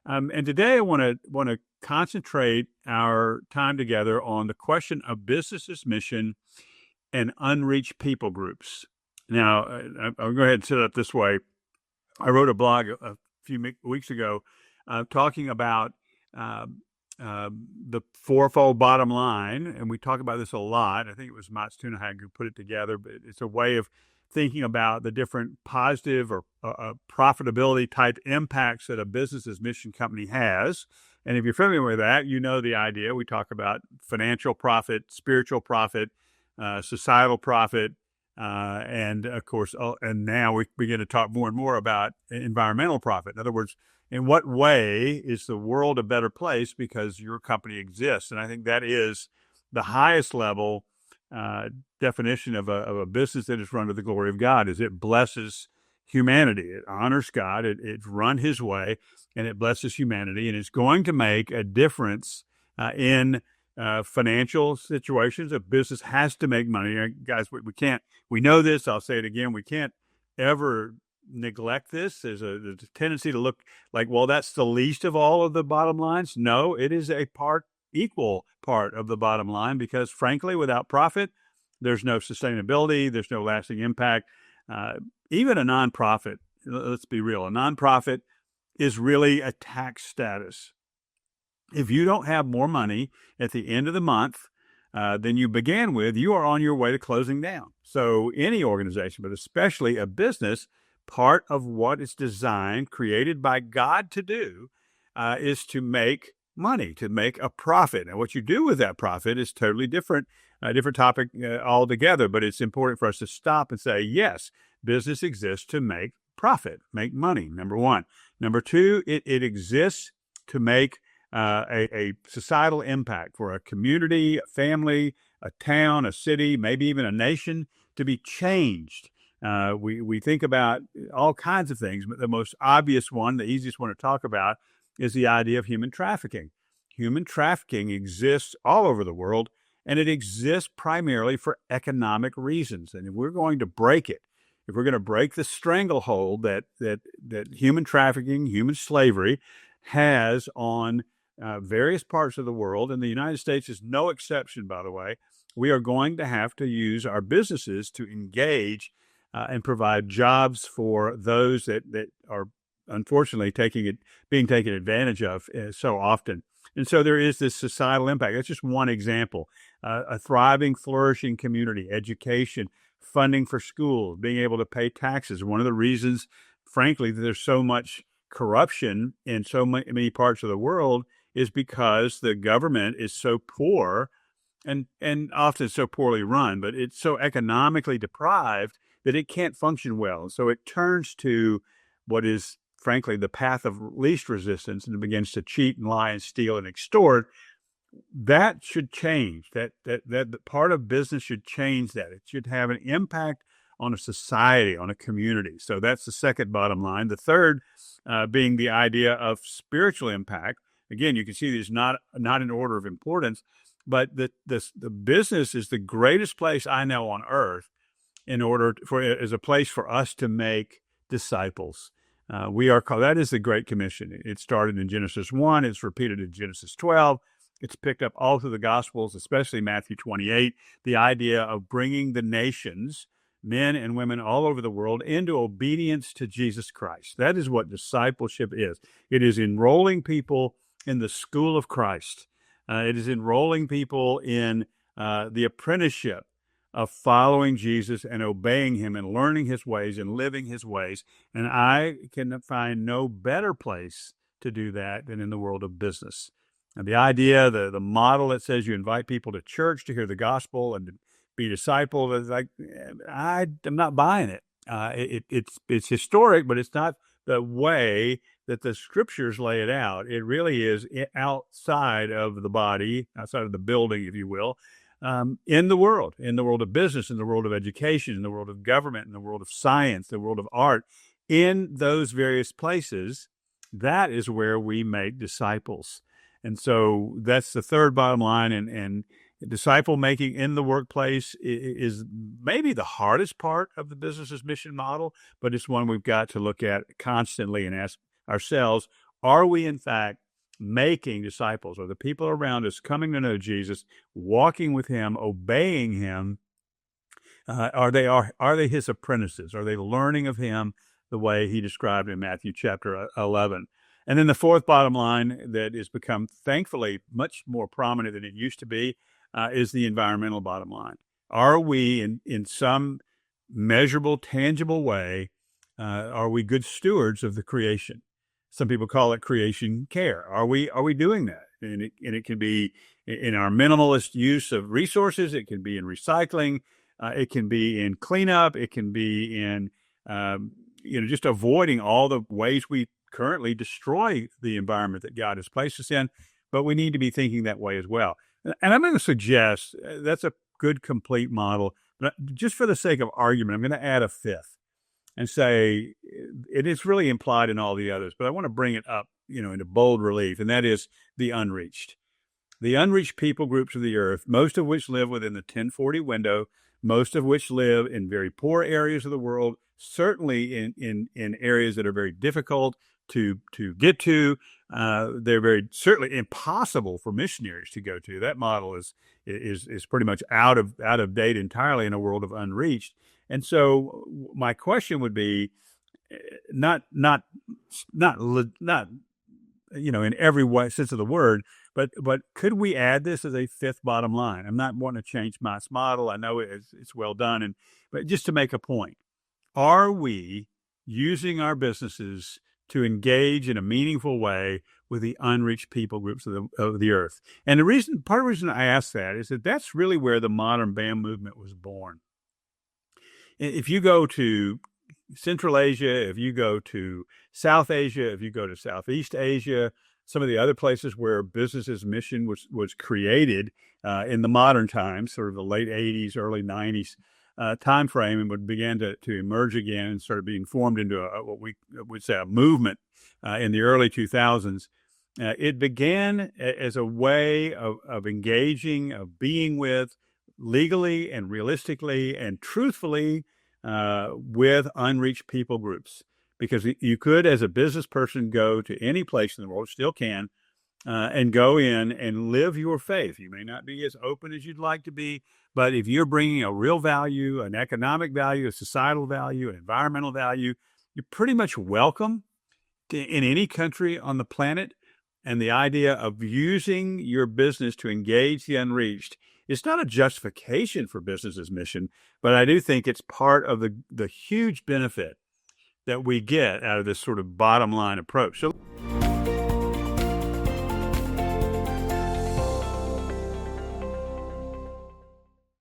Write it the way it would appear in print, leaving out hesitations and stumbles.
And today I want to concentrate our time together on the question of business's mission and unreached people groups. Now, I'll go ahead and set it up this way. I wrote a blog a few weeks ago talking about uh, the fourfold bottom line, and we talk about this a lot. I think it was Mats Tunahag who put it together, but it's a way of thinking about the different positive or profitability type impacts that a business's mission company has. And if you're familiar with that, you know the idea. We talk about financial profit, spiritual profit, societal profit, and of course, and now we begin to talk more and more about environmental profit. In other words, in what way is the world a better place because your company exists? And I think that is the highest level definition of a business that is run to the glory of God. Is it blesses humanity, it honors God, it's run His way, and it blesses humanity, and it's going to make a difference in financial situations. A business has to make money, guys. We can't. We know this. I'll say it again. We can't ever neglect this. There's a tendency to look like, well, that's the least of all of the bottom lines. No, it is a equal part of the bottom line, because frankly, without profit, there's no sustainability, there's no lasting impact. Even a nonprofit, let's be real, a nonprofit is really a tax status. If you don't have more money at the end of the month than you began with, you are on your way to closing down. So any organization, but especially a business, part of what it's designed, created by God to do, is to make money, to make a profit. Now, what you do with that profit is totally different, a different topic altogether, but it's important for us to stop and say, yes, business exists to make profit, make money, number one. Number two, it exists to make a societal impact for a community, a family, a town, a city, maybe even a nation to be changed. We think about all kinds of things, but the most obvious one, the easiest one to talk about, is the idea of human trafficking. Human trafficking exists all over the world, and it exists primarily for economic reasons. And if we're going to break it, if we're going to break the stranglehold that human trafficking, human slavery has on various parts of the world, and the United States is no exception, by the way, we are going to have to use our businesses to engage and provide jobs for those that are unfortunately being taken advantage of so often. And so there is this societal impact. That's just one example. A thriving, flourishing community, education, funding for schools, being able to pay taxes. One of the reasons, frankly, that there's so much corruption in so many parts of the world is because the government is so poor and often so poorly run, but it's so economically deprived that it can't function well. So it turns to what is, frankly, the path of least resistance, and it begins to cheat and lie and steal and extort. That should change. That part of business should change that. It should have an impact on a society, on a community. So that's the second bottom line. The third being the idea of spiritual impact. Again, you can see these not in order of importance, but the business is the greatest place I know on earth as a place for us to make disciples. We are called, that is the Great Commission. It started in Genesis 1. It's repeated in Genesis 12. It's picked up all through the Gospels, especially Matthew 28, the idea of bringing the nations, men and women all over the world, into obedience to Jesus Christ. That is what discipleship is. It is enrolling people in the school of Christ. It is enrolling people in the apprenticeship of following Jesus and obeying Him and learning His ways and living His ways. And I can find no better place to do that than in the world of business. And the idea, the model that says you invite people to church to hear the gospel and to be discipled, is like, I'm not buying it. It's historic, but it's not the way that the scriptures lay it out. It really is outside of the body, outside of the building, if you will, in the world of business, in the world of education, in the world of government, in the world of science, the world of art. In those various places, that is where we make disciples. And so that's the third bottom line. And disciple making in the workplace is maybe the hardest part of the business's mission model, but it's one we've got to look at constantly and ask ourselves, Are we, in fact, making disciples? Are the people around us coming to know Jesus, walking with him, obeying him? Are they his apprentices? Are they learning of him the way he described in Matthew chapter 11? And then the fourth bottom line that has become, thankfully, much more prominent than it used to be is the environmental bottom line. Are we, in some measurable, tangible way, are we good stewards of the creation? Some people call it creation care. Are we doing that? And it can be in our minimalist use of resources. It can be in recycling. It can be in cleanup. It can be in just avoiding all the ways we currently destroy the environment that God has placed us in. But we need to be thinking that way as well. And I'm going to suggest that's a good, complete model. But just for the sake of argument, I'm going to add a fifth and say it is really implied in all the others. But I want to bring it up, into bold relief, and that is the unreached. The unreached people groups of the earth, most of which live within the 1040 window, most of which live in very poor areas of the world, certainly in areas that are very difficult to get to. They're very certainly impossible for missionaries to go to. That model is pretty much out of date entirely in a world of unreached. And so my question would be not in every way, sense of the word, but could we add this as a fifth bottom line? I'm not wanting to change my model. I know it's well done, but just to make a point, are we using our businesses to engage in a meaningful way with the unreached people groups of the earth? And part of the reason I ask that is that that's really where the modern BAM movement was born. If you go to Central Asia, if you go to South Asia, if you go to Southeast Asia, some of the other places where business mission was created in the modern times, sort of the late 80s, early 90s time frame, and began to emerge again and started being formed into what we would say a movement in the early 2000s. It began as a way of engaging, of being with, legally and realistically and truthfully with unreached people groups. Because you could, as a business person, go to any place in the world, still can, and go in and live your faith. You may not be as open as you'd like to be, but if you're bringing a real value, an economic value, a societal value, an environmental value, you're pretty much welcome in any country on the planet. And the idea of using your business to engage the unreached is not a justification for business's mission, but I do think it's part of the huge benefit that we get out of this sort of bottom line approach. So